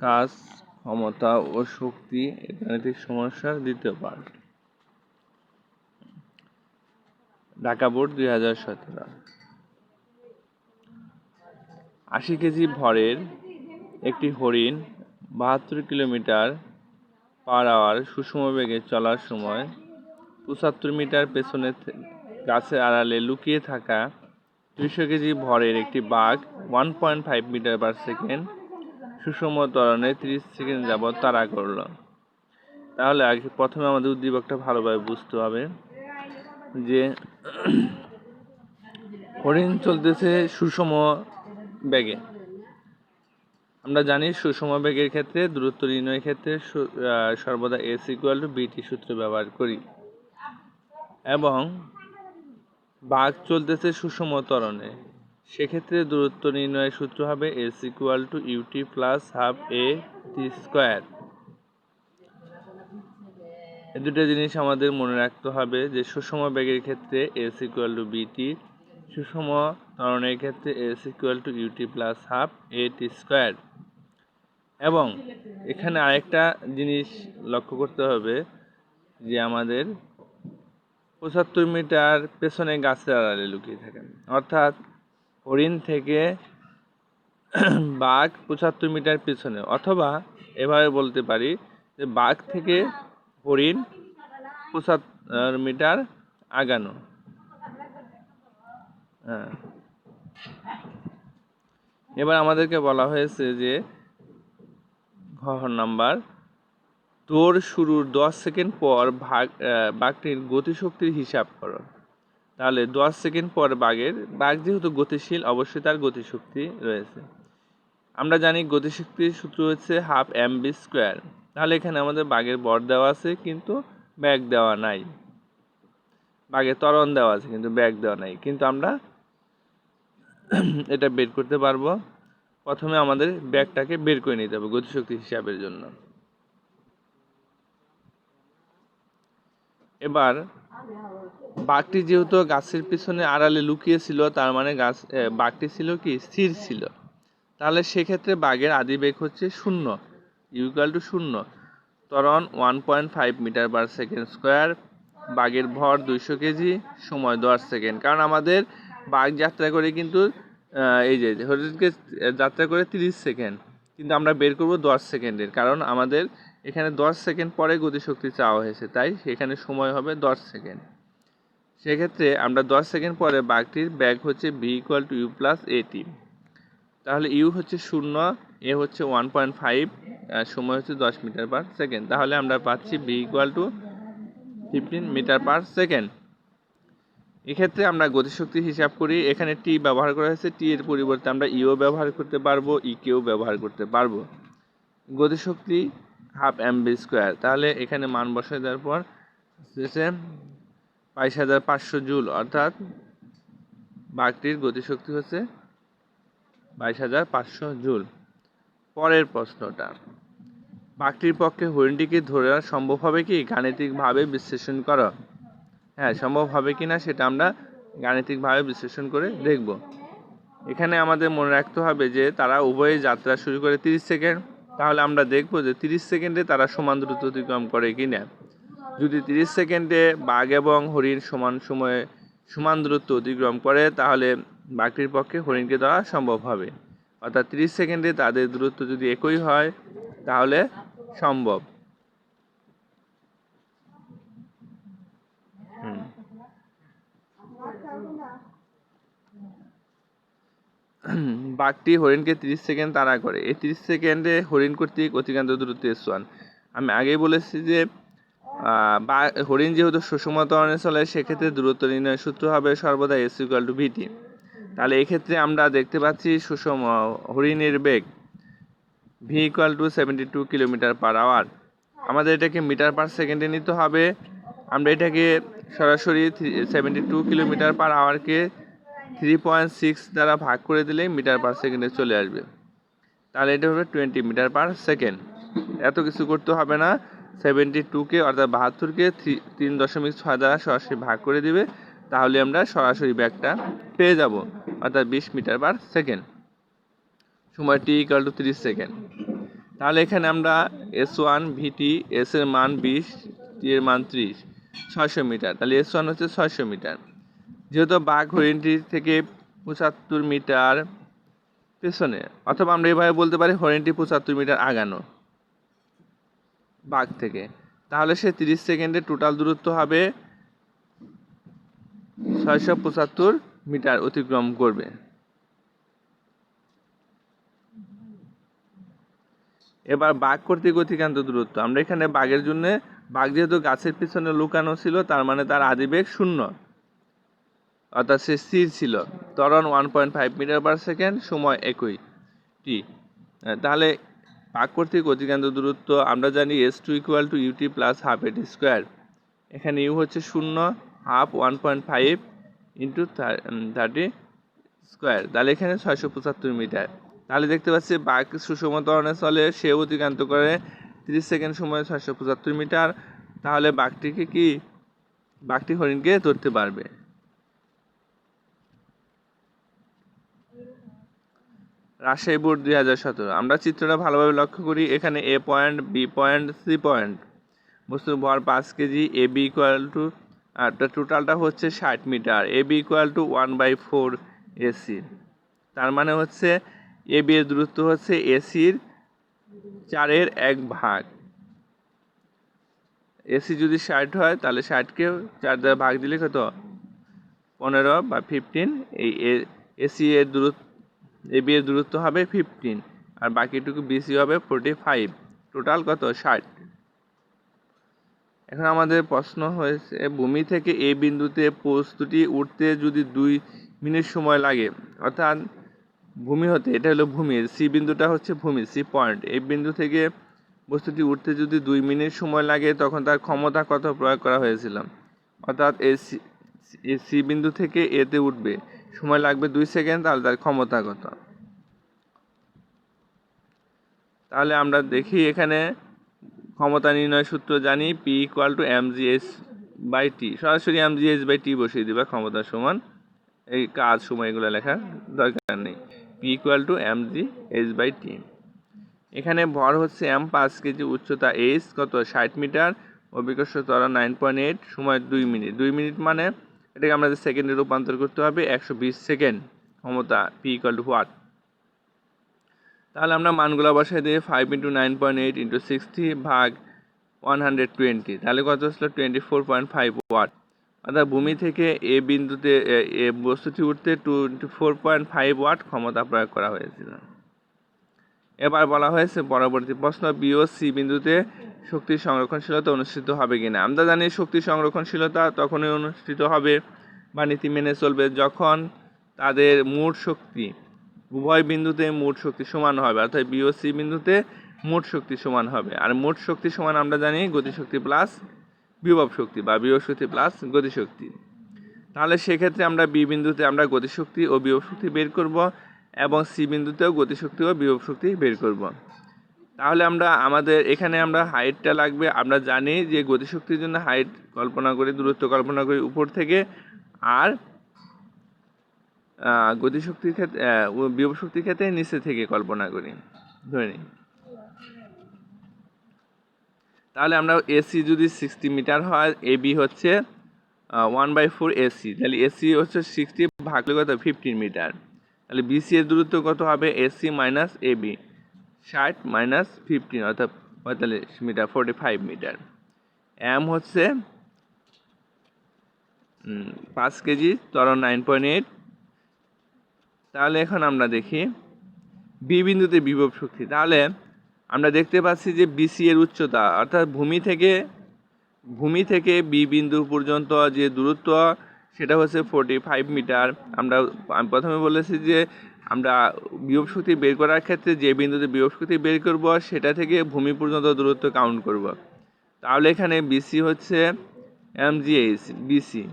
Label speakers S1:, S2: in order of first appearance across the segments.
S1: কাজ, ক্ষমতা ও শক্তি গাণিতিক সমস্যার দ্বিতীয় পার্ট। ঢাকা বোর্ড 2017। 80 কেজি ভরের একটি হরিণ 72 কিলোমিটার পার আওয়ার সুষম বেগে চলার সময় 75 মিটার পেছনে গাছের আড়ালে লুকিয়ে থাকা 200 কেজি ভরের একটি বাঘ 1.5 মিটার পার সেকেন্ড সুষম ত্বরণে 30 সেকেন্ড যাবৎ তাড়া করল। তাহলে আগে প্রথমে আমাদের উদ্দীপকটা ভালোভাবে বুঝতে হবে যে হরিণ চলতেছে সুষম বেগে। আমরা জানি সুষম বেগের ক্ষেত্রে দূরত্ব নির্ণয়ের ক্ষেত্রে সর্বদা s=bt সূত্র ব্যবহার করি, এবং বাঘ চলতেছে সুষম ত্বরণে, সেক্ষেত্রে দূরত্ব নির্ণয়ের সূত্র হবে s=ut + ½ at²। এই দুটো জিনিস আমাদের মনে রাখতে হবে যে সুষম বেগের ক্ষেত্রে s=bt, সুষম ত্বরণের ক্ষেত্রে s=ut + ½ at²। এবং এখানে আরেকটা জিনিস লক্ষ্য করতে হবে যে আমাদের 75 মিটার পেছনে গাছের আড়ালে লুকিয়ে থাকেন, অর্থাৎ হরিণ থেকে বাঘ 75 মিটার পিছনে, অথবা এভাবে বলতে পারি যে বাঘ থেকে হরিণ 75 মিটার আগানো। এবার আমাদেরকে বলা হয়েছে যে ঘ নাম্বার, দৌড় শুরুর 10 সেকেন্ড পর বাঘটির গতিশক্তির হিসাব করো। তাহলে 10 সেকেন্ড পর বাঘ যেহেতু গতিশীল, অবশ্যই তার গতিশক্তি রয়েছে। আমরা জানি গতিশক্তির সূত্র হচ্ছে ½ mv²। তাহলে এখানে আমাদের বাঘের ভর দেওয়া আছে কিন্তু বেগ দেওয়া নাই, বাঘের ত্বরণ দেওয়া আছে কিন্তু বেগ দেওয়া নাই, কিন্তু আমরা এটা বের করতে পারবো। প্রথমে আমাদের বেগটাকে বের করে নিতে হবে গতিশক্তি হিসাবের জন্য। এবার বাঘটি যেহেতু গাছের পিছনে আড়ালে লুকিয়ে ছিল, তার মানে বাঘটি ছিল কি স্থির ছিল। তাহলে সেক্ষেত্রে বাঘের আদি বেগ হচ্ছে 0, u=0, ত্বরণ 1.5 মিটার পার সেকেন্ড স্কোয়ার, বাঘের ভর 200 কেজি, সময় 10 সেকেন্ড। কারণ আমাদের বাঘ যাত্রা করে কিন্তু এই যে হরিণকে যাত্রা করে 30 সেকেন্ড, কিন্তু আমরা বের করব 10 সেকেন্ডের, কারণ আমাদের এখানে 10 সেকেন্ড পরে গতিশক্তি চাওয়া হয়েছে, তাই এখানে সময় হবে 10 সেকেন্ড। সেক্ষেত্রে আমরা 10 সেকেন্ড পরে বাঘটির বেগ হচ্ছে v=u + at। তাহলে ইউ হচ্ছে 0, এ হচ্ছে 1.5, সময় হচ্ছে 10 মিটার পার সেকেন্ড। তাহলে আমরা পাচ্ছি v=15 মিটার পার সেকেন্ড। এক্ষেত্রে আমরা গতিশক্তি হিসাব করি, এখানে টি ব্যবহার করা হয়েছে, টি এর পরিবর্তে আমরা ইও ব্যবহার করতে পারবো, ইকেও ব্যবহার করতে পারবো। গতিশক্তি ½ mv²। তাহলে এখানে মান বসায় দেওয়ার পর শেষে 22,500 জুল, অর্থাৎ বাঘটির গতিশক্তি হচ্ছে 22,500 জুল। পরের প্রশ্নটা, বাঘটির পক্ষে হরিণটিকে ধরে সম্ভব হবে কি গাণিতিকভাবে বিশ্লেষণ করো। হ্যাঁ, সম্ভব হবে কি না সেটা আমরা গাণিতিকভাবে বিশ্লেষণ করে দেখব। এখানে আমাদের মনে রাখতে হবে যে তারা উভয়ে যাত্রা শুরু করে 30 সেকেন্ড। তাহলে আমরা দেখব যে 30 সেকেন্ডে তারা সমান দূরত্ব অতিক্রম করে কি না। যদি 30 সেকেন্ডে বাঘ এবং হরিণ সমান সময়ে সমান দূরত্ব অতিক্রম করে, তাহলে বাঘটির পক্ষে হরিণকে ধরা সম্ভব হবে। অর্থাৎ 30 সেকেন্ডে তাদের দূরত্ব যদি একই হয় তাহলে সম্ভব। বাঘটি হরিণকে 30 সেকেন্ড তাড়া করে। এই 30 সেকেন্ডে হরিণ কর্তৃক অতিক্রান্ত দূরত্ব s1। আমি আগেই বলেছি যে হরিণ যেহেতু সুষম ত্বরণে চলে, সেক্ষেত্রে দূরত্ব নির্ণয়ের সূত্র হবে সর্বদা s=vt। তাহলে এক্ষেত্রে আমরা দেখতে পাচ্ছি সুষম হরিণের বেগ v=72 কিলোমিটার পার আওয়ার। আমাদের এটাকে মিটার পার সেকেন্ডে নিতে হবে। আমরা এটাকে সরাসরি 72 কিলোমিটার পার আওয়ারকে 3.6 দ্বারা ভাগ করে দিলেই মিটার পার সেকেন্ডে চলে আসবে। তাহলে এটা হবে 20 মিটার পার সেকেন্ড। এত কিছু করতে হবে না, 72কে অর্থাৎ 72কে 3.6 দ্বারা সরাসরি ভাগ করে দিবে, তাহলে আমরা সরাসরি বেগটা পেয়ে যাব, অর্থাৎ 20 মিটার পার সেকেন্ড। সময় t = 30 সেকেন্ড। তাহলে এখানে আমরা S1 ভিটি, এস এর মান 20, টি এর মান 30, 600 মিটার। তাহলে S1 হচ্ছে 600 মিটার। যেহেতু বাঘ হরিণটি থেকে 75 মিটার পেছনে, অথবা আমরা এভাবে বলতে পারি হরিণটি 75 মিটার আগানো বাঘ থেকে, তাহলে সে 30 সেকেন্ডে টোটাল দূরত্ব হবে 675 মিটার অতিক্রম করবে। এবার বাঘ কর্তৃক অতিক্রান্ত দূরত্ব, আমরা এখানে বাঘের জন্য, বাঘ যেহেতু গাছের পিছনে লুকানো ছিল, তার মানে তার আদিবেগ 0, অর্থাৎ সে স্থির ছিল। ত্বরণ 1.5 মিটার পার সেকেন্ড, সময় একই টি। তাহলে বাঘ কর্তৃক অতিক্রান্ত দূরত্ব আমরা জানি S2 = UT + ½ AT স্কোয়ার। এখানে ইউ হচ্ছে 0, হাফ 1.5 ইন্টু 30 স্কোয়ার, তাহলে এখানে 675 মিটার। তাহলে দেখতে পাচ্ছি বাঘ সুষম ত্বরণে চলে, সে অতিক্রান্ত করে 30 সেকেন্ড সময়ে 675 মিটার। তাহলে বাঘটি হরিণকে ধরতে পারবে। রাজশাহী বোর্ড 2017। আমরা চিত্রটা ভালোভাবে লক্ষ্য করি। এখানে A point, B point, C point, বস্তুর ভর 5 কেজি। এ বি টোটালটা হচ্ছে 60 মিটার। A B = 1/4 AC. তার মানে হচ্ছে এ বি এর দূরত্ব হচ্ছে এসির 4-এর 1 ভাগ। এসি যদি 60 হয়, তাহলে 60কে 4 দ্বারা ভাগ দিলে কত? 15 বা 15। এই এসি এর দূরত্ব, এ বি এর দূরত্ব হবে 15, আর বাকিটুকু বিসি হবে 45। টোটাল কত? 60। এখন আমাদের প্রশ্ন হয়েছে, ভূমি থেকে এ বিন্দুতে বস্তুটি উঠতে যদি 2 মিনিট সময় লাগে, অর্থাৎ ভূমি হতে, এটা হলো ভূমির, সি বিন্দুটা হচ্ছে ভূমি, সি পয়েন্ট। এই বিন্দু থেকে বস্তুটি উঠতে যদি 2 মিনিট সময় লাগে, তখন তার ক্ষমতা কত প্রয়োগ করা হয়েছিল? অর্থাৎ সি বিন্দু থেকে এতে উঠবে, সময় লাগবে 2 সেকেন্ড, তাহলে তার ক্ষমতা কত? তাহলে আমরা দেখি এখানে ক্ষমতা নির্ণয় সূত্র জানি, P = mgh/t। সরাসরি mgh/t বসিয়ে দিবা, ক্ষমতা সমান, এই কাজ সময় এগুলো লেখার দরকার নেই। P = mgh/t। এখানে ভর হচ্ছে m, 5 কেজি, উচ্চতা h কত? 60 মিটার, অভিকর্ষ ত্বরণ 9.8, সময় 2 মিনিট। 2 মিনিট মানে এটাকে আমাদের সেকেন্ডে রূপান্তর করতে হবে, 120 সেকেন্ড। ক্ষমতা P = ওয়াট। তাহলে আমরা মানগুলো বসাই দিয়ে 5 × 9.8 × 60 ভাগ 120, তাহলে কত আসলো? 24.5 ওয়াট। অর্থাৎ ভূমি থেকে এ বিন্দুতে বস্তুটি উঠতে 24.5 ওয়াট ক্ষমতা প্রয়োগ করা হয়েছিল। এবার বলা হয়েছে পরবর্তী প্রশ্ন, বি ও সি বিন্দুতে শক্তি সংরক্ষণশীলতা অনুষ্ঠিত হবে কিনা। আমরা জানি শক্তি সংরক্ষণশীলতা তখনই অনুষ্ঠিত হবে বা নীতি মেনে চলবে যখন তাদের মোট শক্তি, উভয় বিন্দুতে মোট শক্তি সমান হবে, অর্থাৎ বি ও সি বিন্দুতে মোট শক্তি সমান হবে। আর মোট শক্তি সমান আমরা জানি গতিশক্তি প্লাস বিভব শক্তি, বা বিভব শক্তি প্লাস গতিশক্তি। তাহলে সেক্ষেত্রে আমরা বি বিন্দুতে আমরা গতিশক্তি ও বিভব শক্তি বের করব, এবং সি বিন্দুতেও গতিশক্তি ও বিভব শক্তি বের করব। তাহলে আমাদের এখানে হাইটটা লাগবে। আমরা জানি যে গতিশক্তির জন্য হাইট কল্পনা করি, দূরত্ব কল্পনা করি উপর থেকে, আর গতিশক্তির ক্ষেত্রে, বিভব শক্তির ক্ষেত্রে নিচে থেকে কল্পনা করি, ধরে নিই। তাহলে আমরা এসি যদি 60 মিটার হয়, এ বি হচ্ছে 1/4 এসি, তাহলে এসি হচ্ছে 60 ভাগ কত? 15 মিটার। তাহলে বিসি এর দূরত্ব কত হবে? AC minus A B, 60 minus 15, অর্থাৎ 45 মিটার, 45 মিটার। এম হচ্ছে 5 কেজি, ত্বরণ 9.8। তাহলে এখন আমরা দেখি বি বিন্দুতে বিভব শক্তি। তাহলে আমরা দেখতে পাচ্ছি যে বিসি এর উচ্চতা, অর্থাৎ ভূমি থেকে বি বিন্দু পর্যন্ত যে দূরত্ব, সেটা হচ্ছে 45 মিটার। আমি প্রথমে বলেছি যে আমরা বিভব শক্তি বের করার ক্ষেত্রে যে বিন্দুতে বিভব শক্তি বের করব, সেটা থেকে ভূমি পর্যন্ত দূরত্ব কাউন্ট করব। তাহলে এখানে বিসি হচ্ছে mgh, বিসি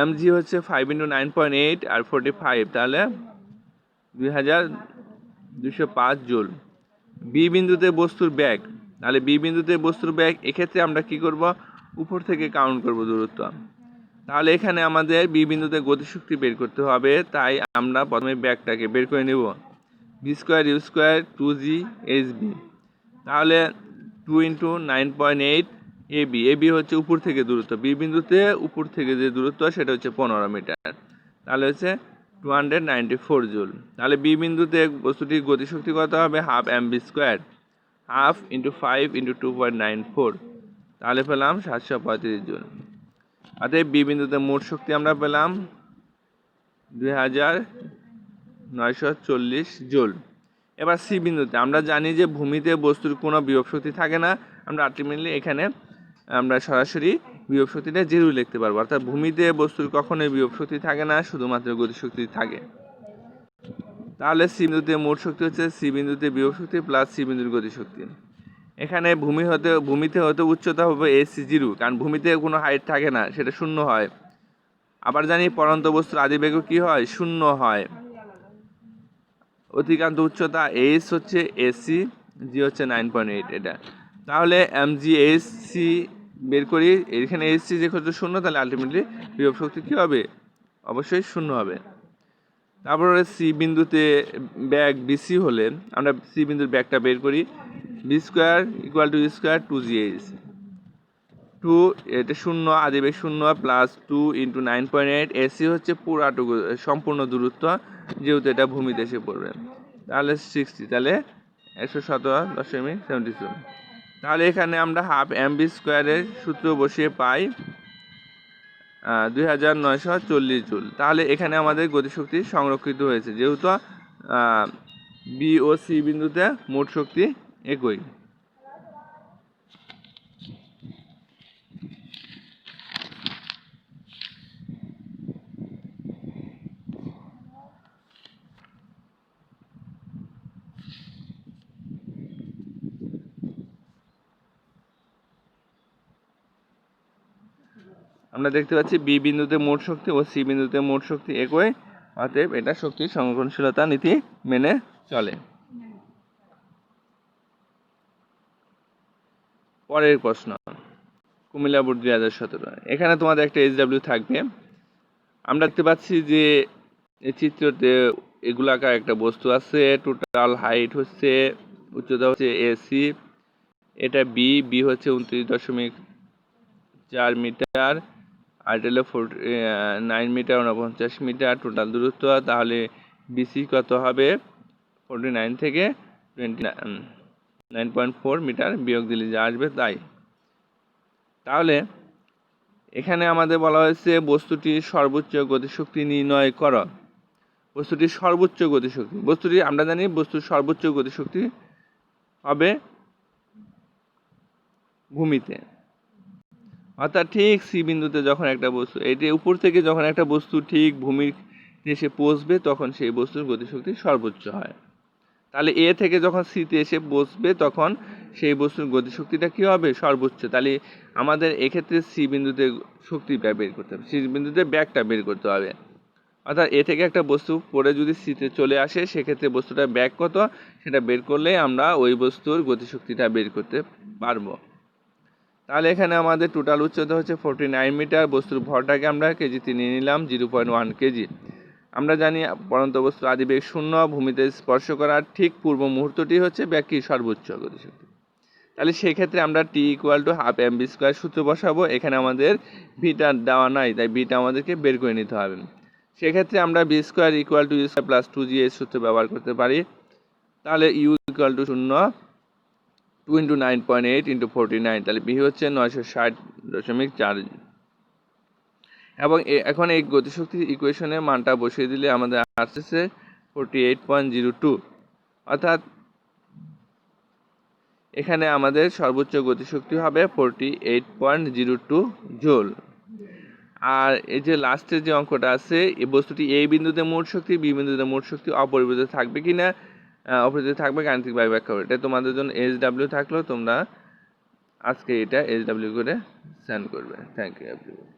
S1: mg হচ্ছে 5 × 9.8 আর 45, তাহলে 2205 জুল। বি বিন্দুতে বস্তুর ব্যাগ, তাহলে বি বিন্দুতে বস্তুর ব্যাগ, এক্ষেত্রে আমরা কি করব? উপর থেকে কাউন্ট করব দূরত্ব। তাহলে এখানে আমাদের বি বিন্দুতে গতিশক্তি বের করতে হবে, তাই আমরা প্রথমে ব্যাগটাকে বের করে নেব। B square U square 2g hb। তাহলে 2 ইন্টু 9.8 এবি। এবি হচ্ছে উপর থেকে দূরত্ব, বি বিন্দুতে উপর থেকে যে দূরত্ব সেটা হচ্ছে 15 মিটার। তাহলে হচ্ছে 294 জুল। তাহলে বি বিন্দুতে বস্তুটির গতিশক্তি কত হবে? Half mv square, half into 5 into 2.94, তাহলে পেলাম 735 জুল। অতএব বি বিন্দুতে মোট শক্তি আমরা পেলাম 2940 জুল। এবার সি বিন্দুতে আমরা জানি যে ভূমিতে বস্তুর কোনো বিভব শক্তি থাকে না, আমরা আলটিমেটলি এখানে আমরা সরাসরি বিভব শক্তিটা জিরো লিখতে পারবো। অর্থাৎ ভূমিতে বস্তুর কখনোই বিভব শক্তি থাকে না, শুধুমাত্র গতিশক্তি থাকে। তাহলে সি বিন্দুতে মোট শক্তি হচ্ছে সি বিন্দুতে বিভব শক্তি প্লাস সি বিন্দুর গতিশক্তি। এখানে ভূমিতে হতে উচ্চতা হবে এসি জিরো, কারণ ভূমিতে কোনো হাইট থাকে না, সেটা শূন্য হয়। আবার জানি পরন্ত বস্তুর আদিবেগ কি হয়? শূন্য হয়। অতিক্রান্ত উচ্চতা এইচ হচ্ছে এসি, জি হচ্ছে 9.8 এটা। তাহলে এমজি এইচ সি বের করি, এখানে এইচ সি যে হচ্ছে শূন্য, তাহলে আলটিমেটলি বিভব শক্তি কী হবে? অবশ্যই শূন্য হবে। তারপরে সি বিন্দুতে ব্যাগ বিসি হলে আমরা সি বিন্দুর ব্যাগটা বের করি, B square equal to square 2gh। 2 এটা শূন্য, আদিবেগ শূন্য, প্লাস 2 ইন্টু 9.8 এসি হচ্ছে পুরাটুকু সম্পূর্ণ দূরত্ব, যেহেতু এটা ভূমিতে এসে পড়বে। তাহলে 60, তাহলে 117.72। তাহলে এখানে আমরা হাফ এমবি স্কোয়ারের সূত্র বসিয়ে পাই 2940 জুল। তাহলে এখানে আমাদের গতিশক্তি সংরক্ষিত হয়েছে, যেহেতু বি ও সি বিন্দুতে মোট শক্তি একই। আমরা দেখতে পাচ্ছি বি বিন্দুতে মোট শক্তি ও সি বিন্দুতে মোট শক্তি একই, অতএব এটা শক্তির সংরক্ষণশীলতা নীতি মেনে চলে। পরের প্রশ্ন, কুমিল্লা বোর্ড 2017। এখানে তোমাদের একটা এইচডাব্লিউ থাকবে। আমরা দেখতে পাচ্ছি যে এই চিত্রতে এগুলাকার একটা বস্তু আছে, টোটাল হাইট হচ্ছে, উচ্চতা হচ্ছে এসি, এটা বি, বি হচ্ছে 29.4 মিটার, আর এটা হলো 9 মিটার, 49 মিটার টোটাল দূরত্ব। তাহলে বিসি কত হবে? 49 থেকে 9.4 মিটার বিয়োগ দিলে যা আসবে তাই। তাহলে এখানে আমাদের বলা হয়েছে বস্তুটির সর্বোচ্চ গতিশক্তি নির্ণয় করো। বস্তুটির সর্বোচ্চ গতিশক্তি, আমরা জানি বস্তুর সর্বোচ্চ গতিশক্তি হবে ভূমিতে। অর্থাৎ ঠিক সি বিন্দুতে যখন একটা বস্তু, এটি উপর থেকে যখন একটা বস্তু ঠিক ভূমির এসে পৌঁছবে, তখন সেই বস্তুর গতিশক্তি সর্বোচ্চ হয়। তাহলে এ থেকে যখন সিতে এসে বসবে, তখন সেই বস্তুর গতিশক্তিটা কী হবে? সর্বোচ্চ। তাহলে আমাদের এক্ষেত্রে সি বিন্দুতে শক্তিটা বের করতে হবে, সি বিন্দুতে ব্যাগটা বের করতে হবে। অর্থাৎ এ থেকে একটা বস্তু পরে যদি সিতে চলে আসে, সেক্ষেত্রে বস্তুটার ব্যাগ কত সেটা বের করলে আমরা ওই বস্তুর গতিশক্তিটা বের করতে পারবো। তাহলে এখানে আমাদের টোটাল উচ্চতা হচ্ছে 49 মিটার, বস্তুর ভরটাকে আমরা কেজিতে নিয়ে নিলাম 0.1 কেজি। আমরা জানি পরন্ত বস্তুর আদিবেগ শূন্য, ভূমিতে স্পর্শ করার ঠিক পূর্ব মুহূর্তটি হচ্ছে ব্যাগ কি? সর্বোচ্চ গতিশক্তি। তাহলে সেক্ষেত্রে আমরা T equal to half M V square সূত্র বসাবো। এখানে আমাদের ভিটা দেওয়া নাই, তাই ভিটা আমাদেরকে বের করে নিতে হবে। সেক্ষেত্রে আমরা V square equal to U square plus 2জি এর সূত্র ব্যবহার করতে পারি। তাহলে U equal to 0, 2 into 9.8 into 49, তাহলে বি হচ্ছে 960.4। এবং এখন এই গতিশক্তির ইকুয়েশনের মানটা বসিয়ে দিলে আমাদের আসছে 48.02। অর্থাৎ এখানে আমাদের সর্বোচ্চ গতিশক্তি হবে 48.02 জুল। আর এই যে লাস্টের যে অঙ্কটা আছে, এই বস্তুটি এই বিন্দুতে মোট শক্তি, বি বিন্দুতে মোট শক্তি অপরিবর্তিত থাকবে কিনা, অপরিবর্তিত থাকবে গাণিতিকভাবে ব্যাখ্যা করে। এটা তোমাদের জন্য এইচডাব্লিউ থাকলো, তোমরা আজকে এটা এইচডাব্লিউ করে সেন্ড করবে। Thank you everyone.